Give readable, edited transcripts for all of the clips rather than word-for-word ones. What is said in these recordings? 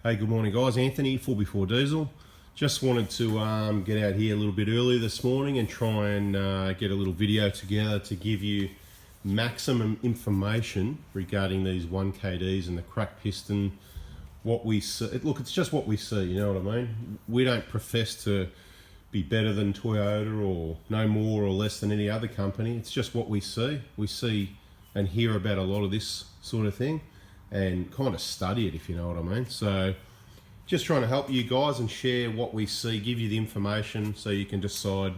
Hey, good morning, guys. Anthony, 4x4 Diesel. Just wanted to get out here a little bit early this morning and try and get a little video together to give you maximum information regarding these 1KDs and the cracked piston. What we see, look, it's just what we see, you know what I mean? We don't profess to be better than Toyota or no more or less than any other company. It's just what we see. We see and hear about a lot of this sort of thing and kind of study it, if you know what I mean. So just trying to help you guys and share what we see, give you the information so you can decide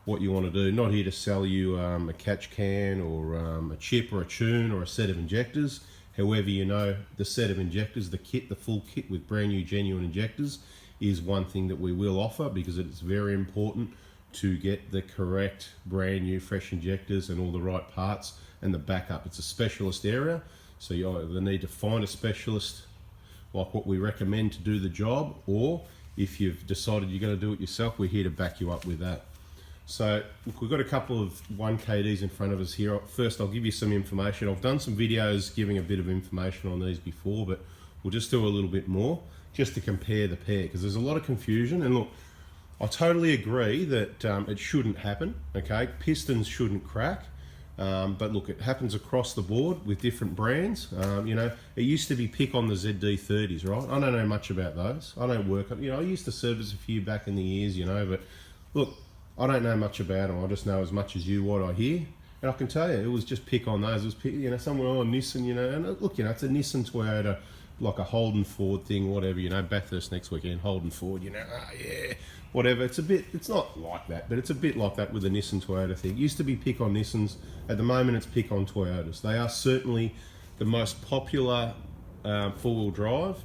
what you want to do. Not here to sell you a catch can or a chip or a tune or a set of injectors. However, you know, the set of injectors, the kit, the full kit with brand new genuine injectors is one thing that we will offer, because it's very important to get the correct brand new fresh injectors and all the right parts and the backup. It's a specialist area, so you either need to find a specialist like what we recommend to do the job, or if you've decided you're going to do it yourself, we're here to back you up with that. So look, we've got a couple of 1KDs in front of us here. First, I'll give you some information. I've done some videos giving a bit of information on these before, but we'll just do a little bit more just to compare the pair, because there's a lot of confusion. And look, I totally agree that it shouldn't happen, okay? Pistons shouldn't crack. But look, it happens across the board with different brands. You know, it used to be pick on the ZD30s, right? I don't know much about those. I don't work on, you know, I used to service a few back in the years, you know, but look, I don't know much about them. I just know as much as you what I hear. And I can tell you, it was just pick on those. It was pick, you know, somewhere on Nissan, you know, and look, you know, it's a Nissan, Toyota, like a Holden Ford thing, whatever, you know, Bathurst next weekend, Holden Ford, you know, yeah, whatever. It's a bit, it's not like that, but it's a bit like that with the Nissan Toyota thing. It used to be pick on Nissans. At the moment, it's pick on Toyotas. They are certainly the most popular four-wheel drive.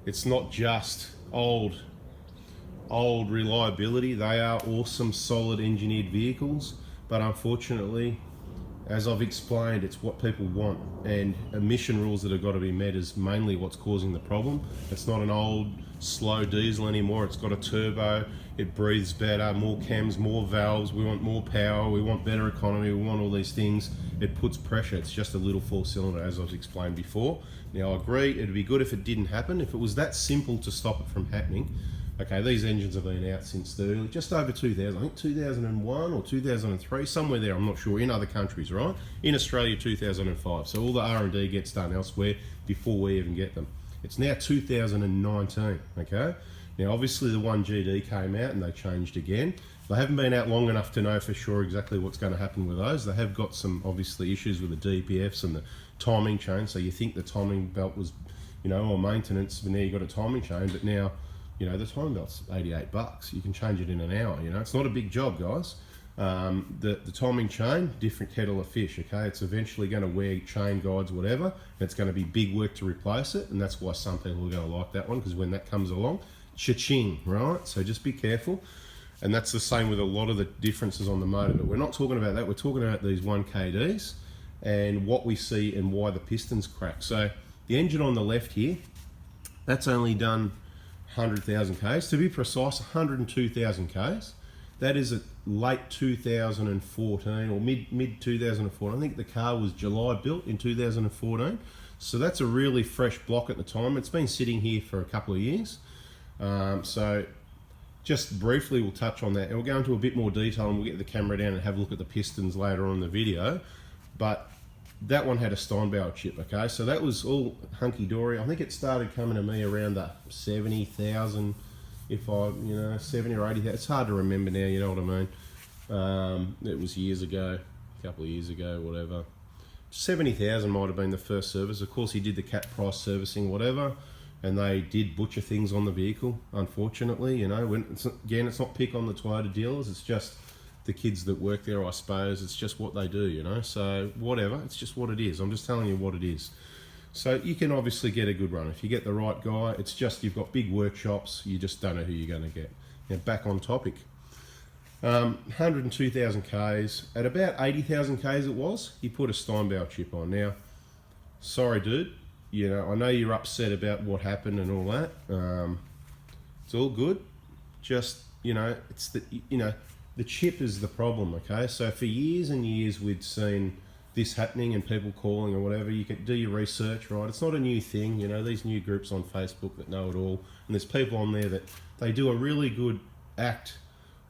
It's not just old reliability. They are awesome, solid engineered vehicles, but unfortunately, as I've explained, it's what people want, and emission rules that have got to be met is mainly what's causing the problem. It's not an old, slow diesel anymore. It's got a turbo, it breathes better, more cams, more valves, we want more power, we want better economy, we want all these things. It puts pressure. It's just a little four-cylinder, as I've explained before. Now, I agree, it'd be good if it didn't happen. If it was that simple to stop it from happening. Okay, these engines have been out since just over 2000, I think 2001 or 2003, somewhere there, I'm not sure, in other countries, right? In Australia, 2005. So all the R&D gets done elsewhere before we even get them. It's now 2019, okay? Now, obviously the 1GD came out and they changed again. They haven't been out long enough to know for sure exactly what's going to happen with those. They have got some, obviously, issues with the DPFs and the timing chain. So you think the timing belt was, you know, on maintenance, but now you've got a timing chain, but now, you know, the timing belt's $88. You can change it in an hour, you know. It's not a big job, guys. The timing chain, different kettle of fish, okay? It's eventually going to wear chain guides, whatever, and it's going to be big work to replace it, and that's why some people are going to like that one, because when that comes along, cha-ching, right? So just be careful. And that's the same with a lot of the differences on the motor, but we're not talking about that. We're talking about these 1KDs and what we see and why the pistons crack. So the engine on the left here, that's only done 100,000 Ks. To be precise, 102,000 Ks. That is at late 2014 or mid 2014. I think the car was July built in 2014. So that's a really fresh block at the time. It's been sitting here for a couple of years. So just briefly, we'll touch on that. And we'll go into a bit more detail and we'll get the camera down and have a look at the pistons later on in the video. But that one had a Steinbauer chip, okay? So that was all hunky-dory. I think it started coming to me around the 70,000, if I, you know, 70 or 80,000. It's hard to remember now, you know what I mean? It was years ago, a couple of years ago, whatever. 70,000 might have been the first service. Of course, he did the cat price servicing, whatever, and they did butcher things on the vehicle, unfortunately, you know. Again, it's not pick on the Toyota dealers, it's just the kids that work there, I suppose. It's just what they do, you know. So whatever, it's just what it is. I'm just telling you what it is. So you can obviously get a good run if you get the right guy. It's just you've got big workshops, you just don't know who you're going to get. Now back on topic. 102,000 Ks. At about 80,000 Ks it was, he put a Steinbauer chip on. Now, sorry dude, you know, I know you're upset about what happened and all that. It's all good. Just, you know, it's the, you know, the chip is the problem, okay? So for years and years we'd seen this happening and people calling or whatever, you can do your research, right? It's not a new thing, you know, these new groups on Facebook that know it all, and there's people on there that they do a really good act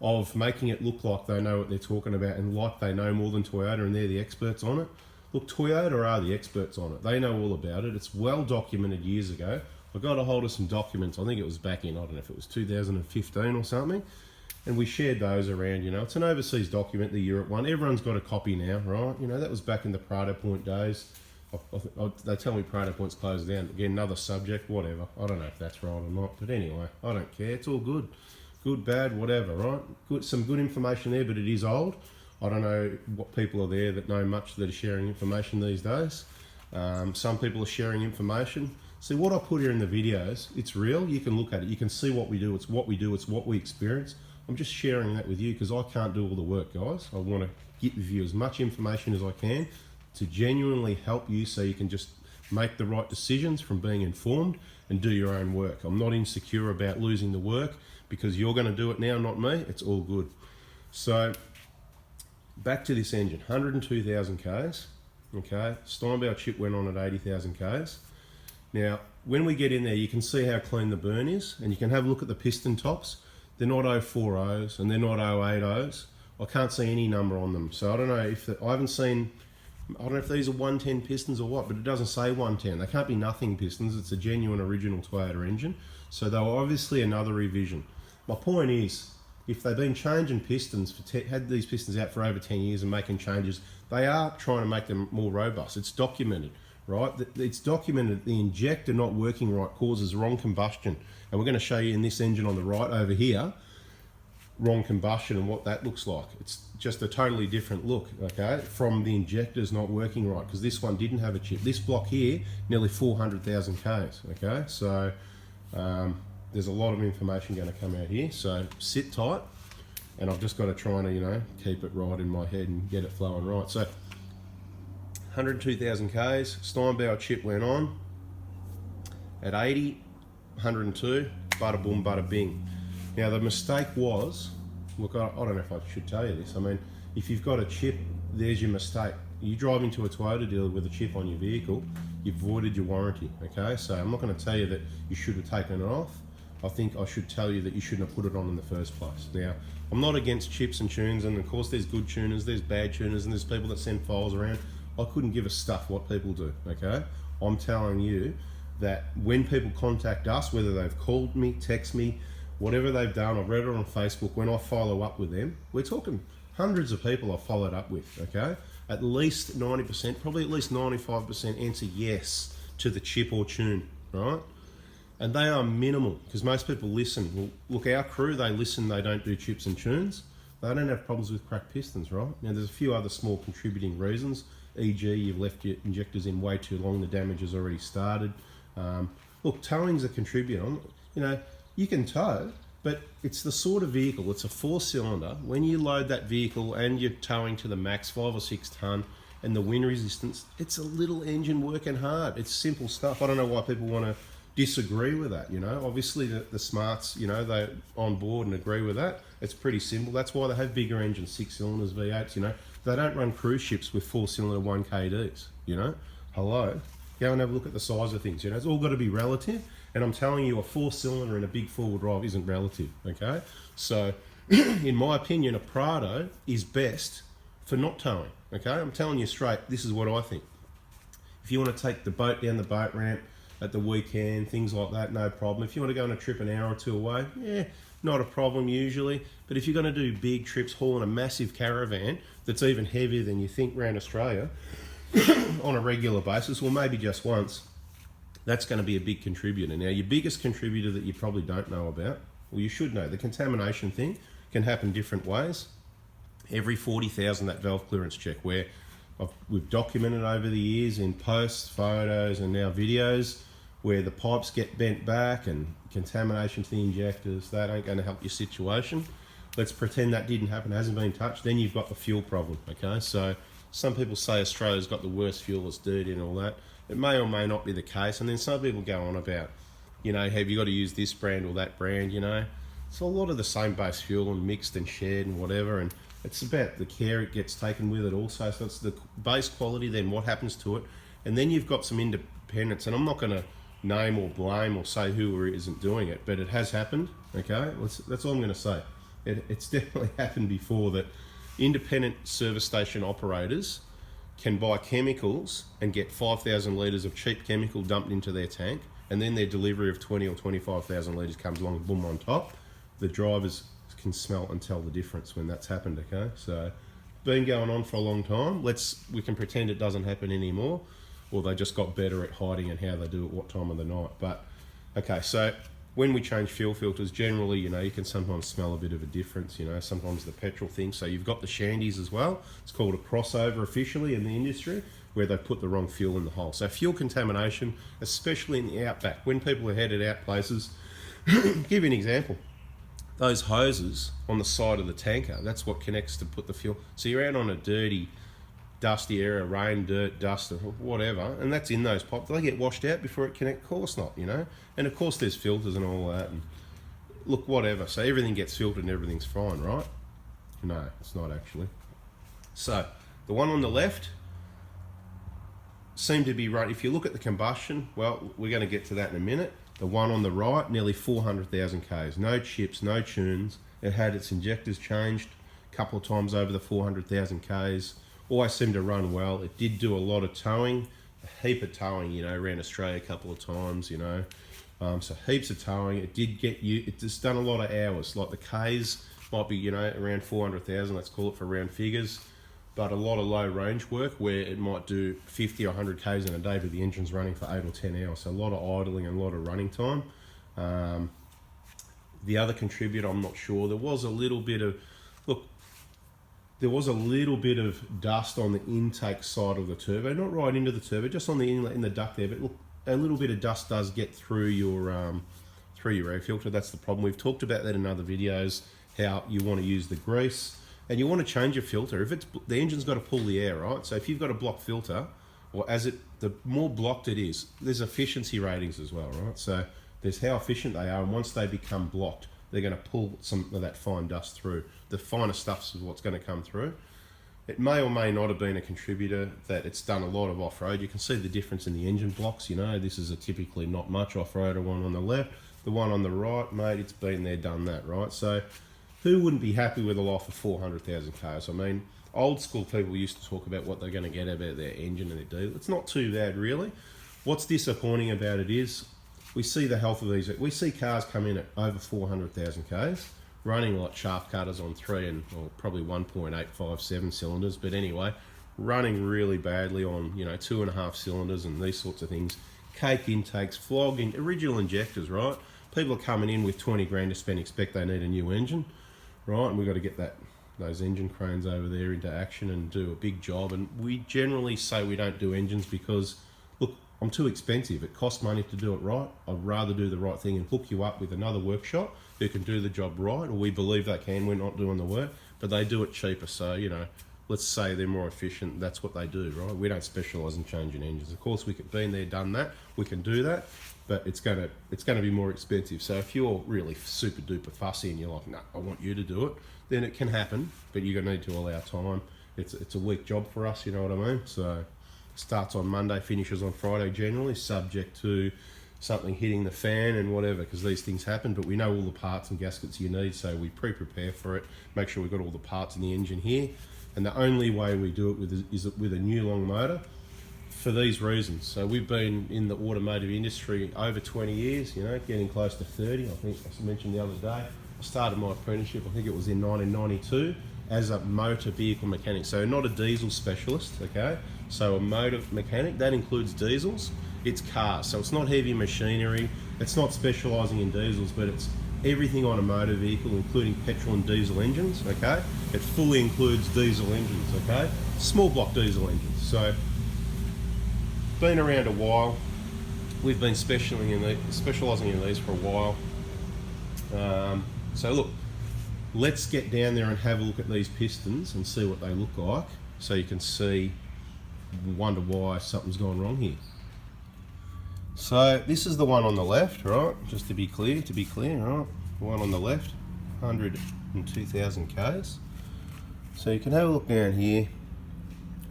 of making it look like they know what they're talking about and like they know more than Toyota and they're the experts on it. Look, Toyota are the experts on it. They know all about it. It's well documented years ago. I got a hold of some documents, I think it was back in, I don't know if it was 2015 or something, and we shared those around, you know. It's an overseas document, the Europe one. Everyone's got a copy now, right? You know, that was back in the Prado Point days. They tell me Prado Point's closed down. Again, another subject, whatever. I don't know if that's right or not, but anyway, I don't care. It's all good. Good, bad, whatever, right? Good, some good information there, but it is old. I don't know what people are there that know much that are sharing information these days. Some people are sharing information. See, what I put here in the videos, it's real. You can look at it. You can see what we do. It's what we do. It's what we experience. I'm just sharing that with you because I can't do all the work, guys. I want to give you as much information as I can to genuinely help you so you can just make the right decisions from being informed and do your own work. I'm not insecure about losing the work because you're going to do it now, not me. It's all good. So back to this engine, 102,000 Ks, okay? Steinbauer chip went on at 80,000 Ks. Now, when we get in there, you can see how clean the burn is, and you can have a look at the piston tops. They're not 040s and they're not 080s. I can't see any number on them. So I don't know if, I don't know if these are 110 pistons or what, but it doesn't say 110. They can't be nothing pistons. It's a genuine original Toyota engine. So they were obviously another revision. My point is, if they've been changing pistons, had these pistons out for over 10 years and making changes, they are trying to make them more robust. It's documented, right? It's documented that the injector not working right causes wrong combustion. And we're going to show you in this engine on the right over here, wrong combustion and what that looks like. It's just a totally different look, okay, from the injectors not working right, because this one didn't have a chip. This block here, nearly 400,000 Ks, okay? So there's a lot of information going to come out here, so sit tight, and I've just got to try and, you know, keep it right in my head and get it flowing right. So 102,000 Ks, Steinbauer chip went on at 80, 102, bada boom, bada bing. Now the mistake was, look, I don't know if I should tell you this, I mean, if you've got a chip, there's your mistake. You drive into a Toyota dealer with a chip on your vehicle, you've voided your warranty, okay? So I'm not going to tell you that you should have taken it off. I think I should tell you that you shouldn't have put it on in the first place. Now, I'm not against chips and tunes, and of course there's good tuners, there's bad tuners, and there's people that send files around. I couldn't give a stuff what people do, okay? I'm telling you that when people contact us, whether they've called me, text me, whatever they've done, I've read it on Facebook, when I follow up with them, we're talking hundreds of people I've followed up with, okay? At least 90%, probably at least 95% answer yes to the chip or tune, right? And they are minimal, because most people listen. Well, look, our crew, they listen, they don't do chips and tunes. They don't have problems with cracked pistons, right? Now, there's a few other small contributing reasons, e.g. you've left your injectors in way too long, the damage has already started. Look, towing's a contributor. You know, you can tow, but it's the sort of vehicle, it's a 4-cylinder. When you load that vehicle and you're towing to the max, 5 or 6 ton, and the wind resistance, it's a little engine working hard. It's simple stuff. I don't know why people want to disagree with that, you know. Obviously the smarts, you know, they're on board and agree with that. It's pretty simple. That's why they have bigger engines, 6 cylinders, V8s, you know. They don't run cruise ships with 4-cylinder 1KDs, you know. Hello. Go and have a look at the size of things, you know. It's all got to be relative. And I'm telling you, a 4-cylinder in a big four-wheel drive isn't relative, okay? So, in my opinion, a Prado is best for not towing, okay? I'm telling you straight, this is what I think. If you want to take the boat down the boat ramp at the weekend, things like that, no problem. If you want to go on a trip an hour or two away, yeah, not a problem usually. But if you're going to do big trips, hauling a massive caravan that's even heavier than you think around Australia on a regular basis, or maybe just once, that's going to be a big contributor. Now, your biggest contributor that you probably don't know about, well, you should know, the contamination thing can happen different ways. Every 40,000, that valve clearance check, where we've documented over the years in posts, photos, and now videos, where the pipes get bent back and contamination to the injectors. That ain't going to help your situation. Let's pretend that didn't happen, hasn't been touched. Then you've got the fuel problem, okay? So some people say Australia's got the worst fuel, it's dirty and all that. It may or may not be the case. And then some people go on about, you know, have you got to use this brand or that brand, you know? It's a lot of the same base fuel and mixed and shared and whatever. And It's about the care it gets taken with it also. So it's the base quality, then what happens to it, and then you've got some independence. And I'm not going to name or blame or say who isn't doing it, but it has happened. Okay, that's all I'm going to say. It's definitely happened before that independent service station operators can buy chemicals and get 5,000 litres of cheap chemical dumped into their tank, and then their delivery of 20 or 25,000 litres comes along, boom, on top. The drivers can smell and tell the difference when that's happened. Okay, so been going on for a long time. We can pretend it doesn't happen anymore, or they just got better at hiding and how they do it, what time of the night. But okay, so when we change fuel filters, generally, you can sometimes smell a bit of a difference, sometimes the petrol thing. So you've got the shandies as well. It's called a crossover officially in the industry, where they put the wrong fuel in the hole. So fuel contamination, especially in the outback, when people are headed out places, give you an example. Those hoses on the side of the tanker, that's what connects to put the fuel. So you're out on a dirty, dusty area, rain, dirt, dust, or whatever, and that's in those pipes. Do they get washed out before it connects? Of course not, And of course there's filters and all that, and look, whatever. So everything gets filtered and everything's fine, right? No, it's not actually. So the one on the left seemed to be right. If you look at the combustion, well, we're going to get to that in a minute. The one on the right, nearly 400,000 Ks. No chips, no tunes. It had its injectors changed a couple of times over the 400,000 Ks. Always seemed to run well. It did do a lot of towing, a heap of towing, around Australia a couple of times, so heaps of towing. It did get you, it's just done a lot of hours. Like the Ks might be, around 400,000, let's call it for round figures. But a lot of low range work where it might do 50 or 100 Ks in a day, but the engine's running for 8 or 10 hours. So a lot of idling and a lot of running time. The other contributor, I'm not sure. There was a little bit of dust on the intake side of the turbo, not right into the turbo, just on the inlet in the duct there. But look, a little bit of dust does get through your air filter. That's the problem. We've talked about that in other videos, how you want to use the grease. And you want to change your filter. If the engine's got to pull the air, right? So if you've got a blocked filter, or the more blocked it is, there's efficiency ratings as well, right? So there's how efficient they are, and once they become blocked, they're going to pull some of that fine dust through. The finer stuff is what's going to come through. It may or may not have been a contributor that it's done a lot of off-road. You can see the difference in the engine blocks. This is a typically not much off-roader one on the left. The one on the right, mate, it's been there, done that, right? So who wouldn't be happy with a life of 400,000 Ks? I mean, old school people used to talk about what they're going to get out of their engine and their diesel. It's not too bad, really. What's disappointing about it is we see the health of these. We see cars come in at over 400,000 Ks, running like shaft cutters on 3 and or probably 1.857 cylinders. But anyway, running really badly on 2.5 cylinders and these sorts of things. Cake intakes, flogging, original injectors, right? People are coming in with 20 grand to spend, expect they need a new engine. Right, and we've got to get those engine cranes over there into action and do a big job. And we generally say we don't do engines because, look, I'm too expensive. It costs money to do it right. I'd rather do the right thing and hook you up with another workshop who can do the job right, or we believe they can. We're not doing the work, but they do it cheaper. So, let's say they're more efficient. That's what they do, right? We don't specialise in changing engines. Of course, we could been there, done that. We can do that. But it's gonna be more expensive. So if you're really super duper fussy and you're like, no, I want you to do it, then it can happen. But you're gonna need to allow time. It's a week job for us, you know what I mean? So starts on Monday, finishes on Friday generally, subject to something hitting the fan and whatever, because these things happen. But we know all the parts and gaskets you need, so we pre-prepare for it. Make sure we've got all the parts in the engine here. And the only way we do it is with a new long motor. For these reasons. So we've been in the automotive industry over 20 years, getting close to 30. I think I mentioned the other day, I started my apprenticeship, I think it was in 1992, as a motor vehicle mechanic. So not a diesel specialist, okay? So a motor mechanic, that includes diesels, it's cars. So it's not heavy machinery, it's not specialising in diesels, but it's everything on a motor vehicle, including petrol and diesel engines, okay? It fully includes diesel engines, okay? Small block diesel engines. So been around a while. We've been specialising in these for a while. So look, let's get down there and have a look at these pistons and see what they look like, so you can wonder why something's gone wrong here. So this is the one on the left, right? Just to be clear, right? The one on the left, 102,000 Ks. So you can have a look down here.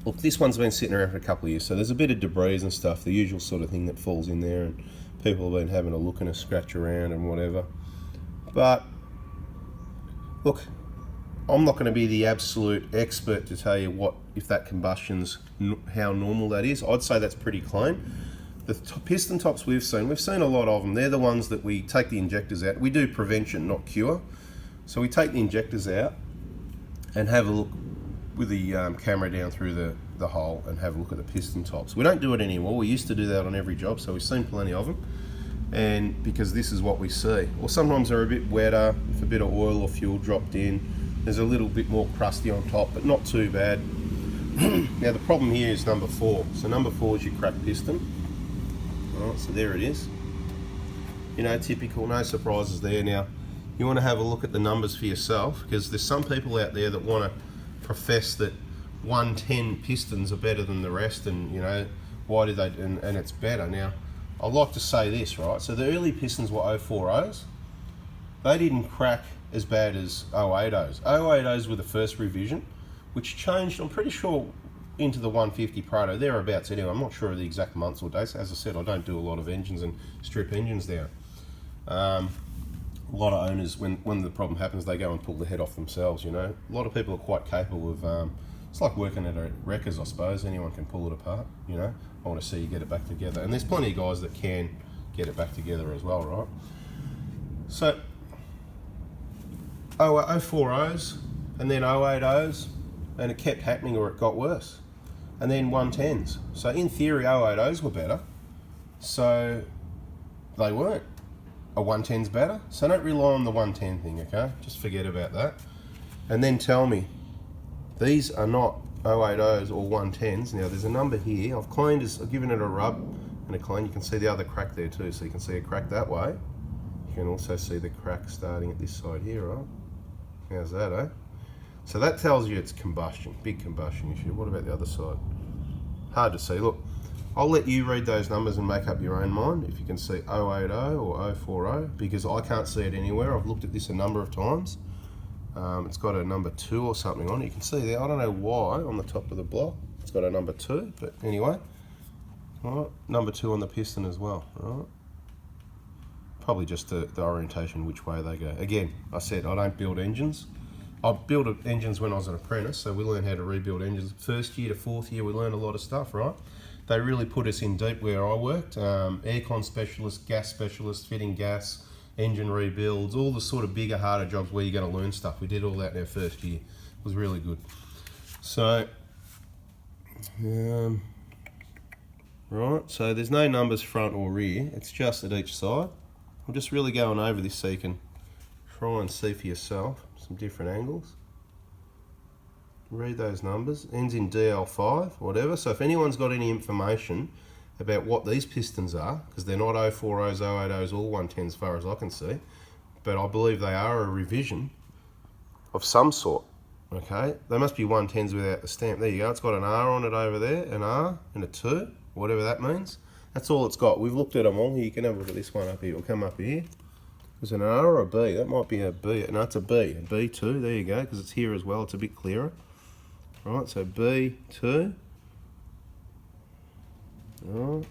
Look, this one's been sitting around for a couple of years, so there's a bit of debris and stuff, the usual sort of thing that falls in there, and people have been having a look and a scratch around and whatever. But look, I'm not going to be the absolute expert to tell you what, if that combustion's, how normal that is. I'd say that's pretty clean. The piston tops we've seen a lot of them. They're the ones that we take the injectors out. We do prevention, not cure. So we take the injectors out and have a look with the camera down through the hole and have a look at the piston tops. We don't do it anymore. We used to do that on every job, so we've seen plenty of them. And because this is what we see. Or sometimes they're a bit wetter, if a bit of oil or fuel dropped in. There's a little bit more crusty on top, but not too bad. Now the problem here is number 4. So number 4 is your cracked piston. Alright, so there it is. You know, typical, no surprises there. Now, you want to have a look at the numbers for yourself, because there's some people out there that want to profess that 110 pistons are better than the rest, and you know, why do they, and it's better. Now, I'd like to say this, right? So the early pistons were 040s. They didn't crack as bad as 080s. 080s were the first revision, which changed, I'm pretty sure, into the 150 Proto, thereabouts anyway. I'm not sure of the exact months or dates. As I said, I don't do a lot of engines and strip engines down. A lot of owners, when the problem happens, they go and pull the head off themselves, you know. A lot of people are quite capable of, it's like working at a wreckers, I suppose. Anyone can pull it apart, you know. I want to see you get it back together. And there's plenty of guys that can get it back together as well, right? So, 040s, and then 080s, and it kept happening, or it got worse. And then 110s. So in theory, 080s were better. So they weren't. A 110's better. So don't rely on the 110 thing, okay? Just forget about that. And then tell me, these are not 080s or 110s. Now there's a number here. I've given it a rub and a clean. You can see the other crack there too. So you can see a crack that way. You can also see the crack starting at this side here, right? How's that, eh? So that tells you it's combustion, big combustion issue. What about the other side? Hard to see. Look, I'll let you read those numbers and make up your own mind if you can see 080 or 040, because I can't see it anywhere. I've looked at this a number of times. It's got a number 2 or something on it. You can see there, I don't know why, on the top of the block, it's got a number 2, but anyway. All right, number 2 on the piston as well, right? Probably just the orientation, which way they go. Again, I said I don't build engines. I built engines when I was an apprentice, so we learned how to rebuild engines. First year to 4th year, we learned a lot of stuff, right? They really put us in deep where I worked. Aircon specialist, gas specialist, fitting gas, engine rebuilds, all the sort of bigger, harder jobs where you're going to learn stuff. We did all that in our first year. It was really good. So, right, so there's no numbers front or rear. It's just at each side. I'm just really going over this so you can try and see for yourself some different angles. Read those numbers. Ends in DL5, whatever. So if anyone's got any information about what these pistons are, because they're not 040s, 080s, or 110s as far as I can see, but I believe they are a revision of some sort. Okay, they must be 110s without the stamp. There you go. It's got an R on it over there, an R and a 2, whatever that means. That's all it's got. We've looked at them all. Here, you can have a look at this one up here. It'll come up here. Is it an R or a B? That might be a B. No, it's a B. A B2. There you go, because it's here as well. It's a bit clearer. Right, so B2. Right.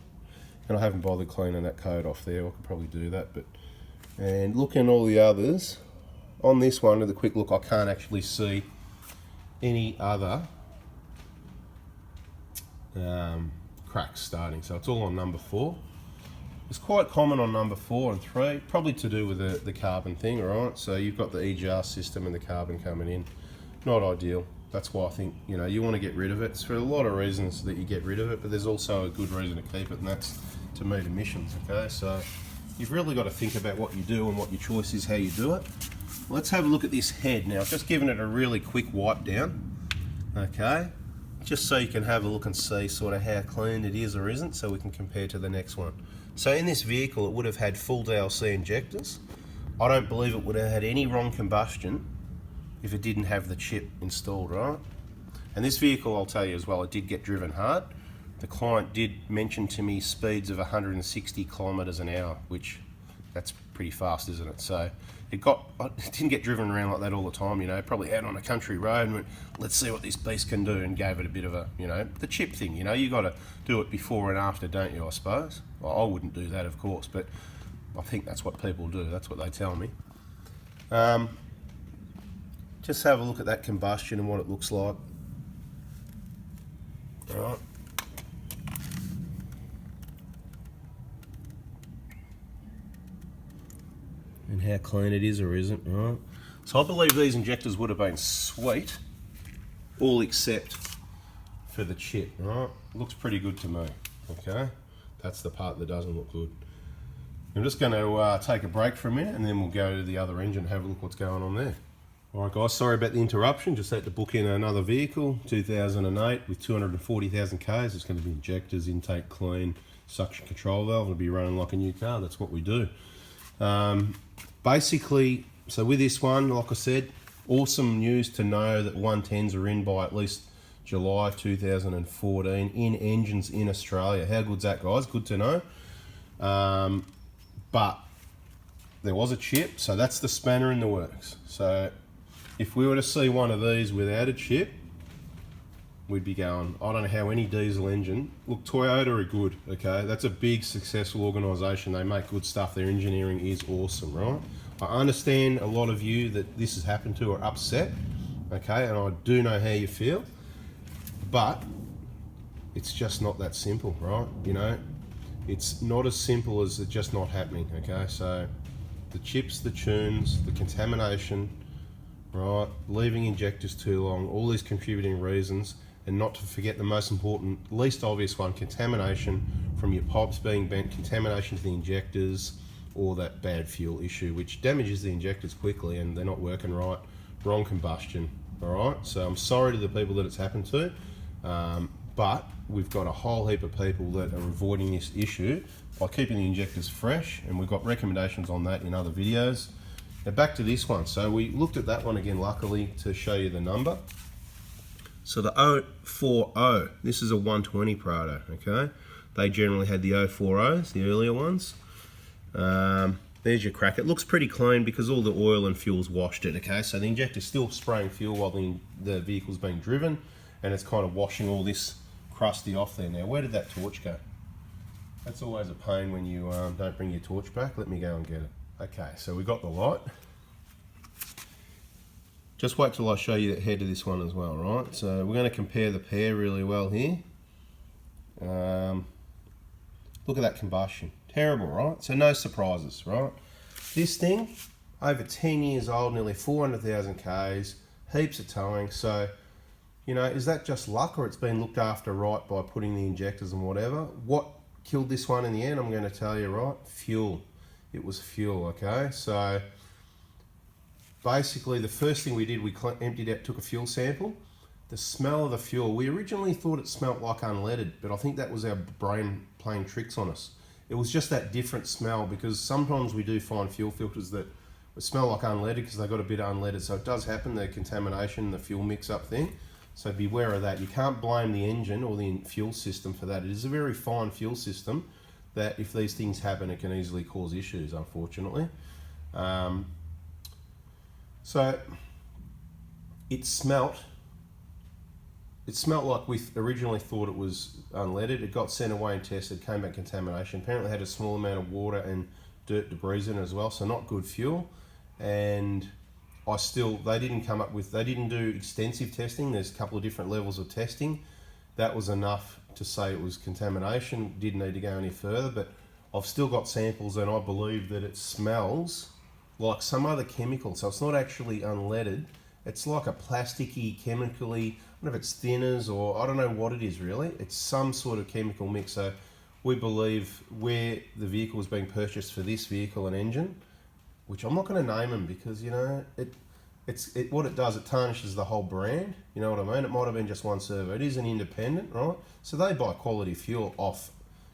And I haven't bothered cleaning that code off there. I could probably do that. And looking at all the others, on this one, with a quick look, I can't actually see any other cracks starting. So it's all on number 4. It's quite common on number 4 and 3, probably to do with the carbon thing, alright? So you've got the EGR system and the carbon coming in. Not ideal. That's why I think, you know, you want to get rid of it. It's for a lot of reasons that you get rid of it, but there's also a good reason to keep it, and that's to meet emissions, okay? So you've really got to think about what you do and what your choice is, how you do it. Let's have a look at this head now. I've just given it a really quick wipe down, okay? Just so you can have a look and see sort of how clean it is or isn't, so we can compare to the next one. So in this vehicle, it would have had full DLC injectors. I don't believe it would have had any wrong combustion if it didn't have the chip installed, right? And this vehicle, I'll tell you as well, it did get driven hard. The client did mention to me speeds of 160 kilometers an hour, which that's pretty fast, isn't it? So it didn't get driven around like that all the time, you know, probably out on a country road and went, let's see what this beast can do, and gave it a bit of a, you know, the chip thing, you know, you got to do it before and after, don't you, I suppose? Well, I wouldn't do that, of course, but I think that's what people do. That's what they tell me. Just have a look at that combustion and what it looks like. All right. And how clean it is or isn't, right? So I believe these injectors would have been sweet, all except for the chip, right? Looks pretty good to me, okay? That's the part that doesn't look good. I'm just going to take a break for a minute and then we'll go to the other engine and have a look what's going on there. Alright guys, sorry about the interruption, just had to book in another vehicle, 2008 with 240,000 Ks. It's going to be injectors, intake clean, suction control valve. It'll be running like a new car, that's what we do. Basically, so with this one, like I said, awesome news to know that 110s are in by at least July 2014 in engines in Australia. How good's that, guys? Good to know. But there was a chip, so that's the spanner in the works. So if we were to see one of these without a chip, we'd be going, I don't know how any diesel engine, look, Toyota are good, okay? That's a big, successful organisation. They make good stuff. Their engineering is awesome, right? I understand a lot of you that this has happened to are upset, okay? And I do know how you feel, but it's just not that simple, right? You know, it's not as simple as it just not happening, okay? So the chips, the tunes, the contamination, right? Leaving injectors too long, all these contributing reasons, and not to forget the most important, least obvious one, contamination from your pipes being bent, contamination to the injectors, or that bad fuel issue, which damages the injectors quickly and they're not working right, wrong combustion, all right? So I'm sorry to the people that it's happened to, but we've got a whole heap of people that are avoiding this issue by keeping the injectors fresh, and we've got recommendations on that in other videos. Now back to this one. So we looked at that one again, luckily, to show you the number. So the 040, this is a 120 Prado, okay? They generally had the 040s, the earlier ones. There's your crack. It looks pretty clean because all the oil and fuel's washed it, okay? So the injector's still spraying fuel while the vehicle's being driven, and it's kind of washing all this crusty off there. Now, where did that torch go? That's always a pain when you don't bring your torch back. Let me go and get it. Okay, so we got the light. Just wait till I show you the head of this one as well, right? So we're going to compare the pair really well here. Look at that combustion. Terrible, right? So no surprises, right? This thing, over 10 years old, nearly 400,000 Ks, heaps of towing. So, you know, is that just luck, or it's been looked after right by putting the injectors and whatever? What killed this one in the end? I'm going to tell you, right? Fuel. It was fuel, okay? So basically the first thing we did, we emptied out, took a fuel sample. The smell of the fuel, we originally thought it smelt like unleaded, but I think that was our brain playing tricks on us. It was just that different smell, because sometimes we do find fuel filters that smell like unleaded because they got a bit of unleaded. So it does happen, the contamination, the fuel mix-up thing. So beware of that. You can't blame the engine or the fuel system for that. It is a very fine fuel system that if these things happen, it can easily cause issues, unfortunately. So it smelt like we originally thought it was unleaded. It got sent away and tested, came back contamination. Apparently had a small amount of water and dirt debris in it as well, so not good fuel. And they didn't do extensive testing. There's a couple of different levels of testing. That was enough to say it was contamination. Didn't need to go any further, but I've still got samples and I believe that it smells like some other chemical. So it's not actually unleaded. It's like a plasticky, chemically, I don't know if it's thinners or I don't know what it is really. It's some sort of chemical mix. So we believe where the vehicle is being purchased for this vehicle and engine, which I'm not going to name them because, you know, what it does, it tarnishes the whole brand. You know what I mean? It might have been just one servo. It is an independent, right? So they buy quality fuel off,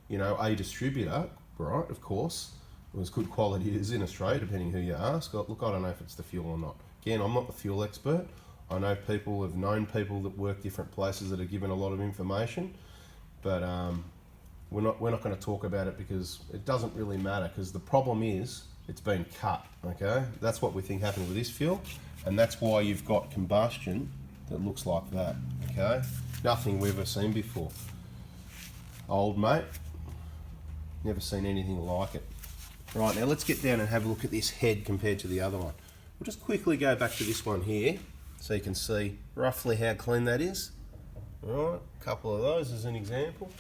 you know, a distributor, right? Of course, it was good quality it is in Australia, depending who you ask. Look, I don't know if it's the fuel or not. Again, I'm not the fuel expert. I know people, have known people that work different places that are given a lot of information, but we're not going to talk about it because it doesn't really matter. Because the problem is, it's been cut, okay? That's what we think happened with this fuel, and that's why you've got combustion that looks like that, okay? Nothing we've ever seen before. Old mate, never seen anything like it. Right, now let's get down and have a look at this head compared to the other one. We'll just quickly go back to this one here so you can see roughly how clean that is. Right, a couple of those as an example.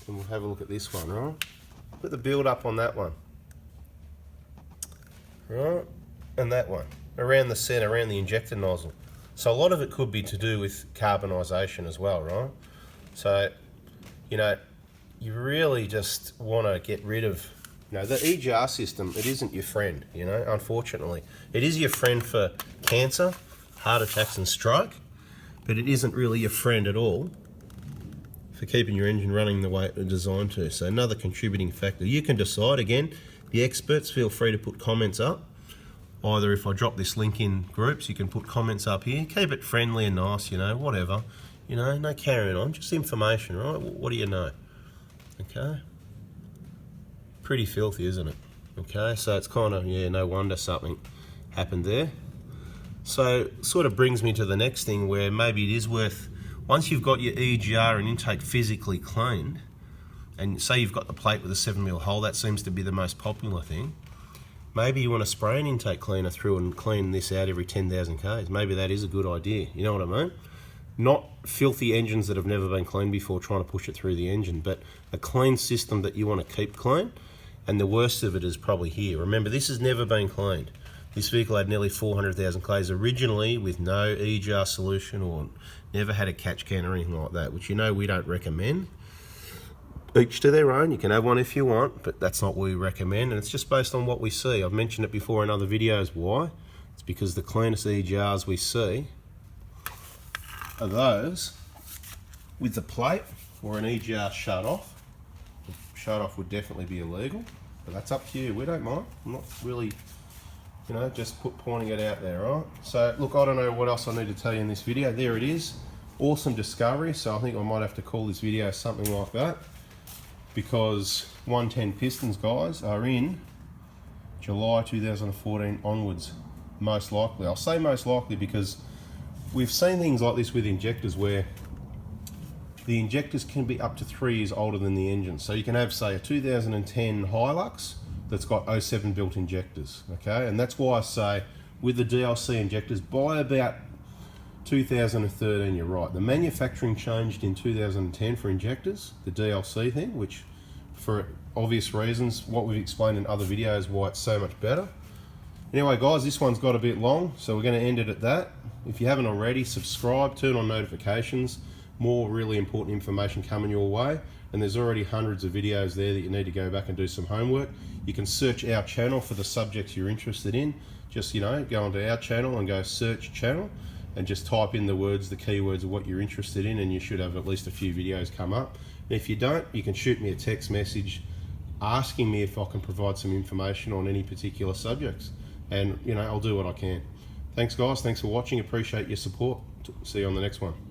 And we'll have a look at this one, right? Put the build up on that one. Right, and that one. Around the centre, around the injector nozzle. So a lot of it could be to do with carbonisation as well, right? So, you know, you really just want to get rid of, you know, the EGR system, it isn't your friend, you know, unfortunately. It is your friend for cancer, heart attacks and stroke, but it isn't really your friend at all for keeping your engine running the way it was designed to. So another contributing factor. You can decide, again, the experts, feel free to put comments up. Either if I drop this link in groups, you can put comments up here. Keep it friendly and nice, you know, whatever. You know, no carrying on, just information, right? What do you know? Okay. Pretty filthy, isn't it? Okay, so it's kind of, yeah, no wonder something happened there. So sort of brings me to the next thing where maybe it is worth, once you've got your EGR and intake physically cleaned, and say you've got the plate with a 7mm hole, that seems to be the most popular thing. Maybe you want to spray an intake cleaner through and clean this out every 10,000 Ks. Maybe that is a good idea, you know what I mean? Not filthy engines that have never been cleaned before trying to push it through the engine, but a clean system that you want to keep clean. And the worst of it is probably here. Remember, this has never been cleaned. This vehicle had nearly 400,000 Ks originally with no EGR solution or never had a catch can or anything like that, which you know we don't recommend. Each to their own, you can have one if you want, but that's not what we recommend, and it's just based on what we see. I've mentioned it before in other videos. Why? It's because the cleanest EGRs we see are those with the plate or an EGR shut off. Shut off would definitely be illegal, but that's up to you. We don't mind. I'm not really, you know, just pointing it out there, right? So look, I don't know what else I need to tell you in this video. There it is. Awesome discovery. So I think I might have to call this video something like that, because 110 pistons, guys, are in July 2014 onwards, most likely. I'll say most likely because we've seen things like this with injectors where the injectors can be up to 3 years older than the engine. So you can have, say, a 2010 Hilux that's got 07 built injectors, okay? And that's why I say with the DLC injectors, by about 2013, you're right. The manufacturing changed in 2010 for injectors, the DLC thing, which for obvious reasons, what we've explained in other videos, why it's so much better. Anyway, guys, this one's got a bit long, so we're going to end it at that. If you haven't already, subscribe, turn on notifications. More really important information coming your way, and there's already hundreds of videos there that you need to go back and do some homework. You can search our channel for the subjects you're interested in. Just, you know, go onto our channel and go search channel and just type in the words, the keywords of what you're interested in, and you should have at least a few videos come up. And if you don't, you can shoot me a text message asking me if I can provide some information on any particular subjects, and you know, I'll do what I can. Thanks guys, thanks for watching, appreciate your support. See you on the next one.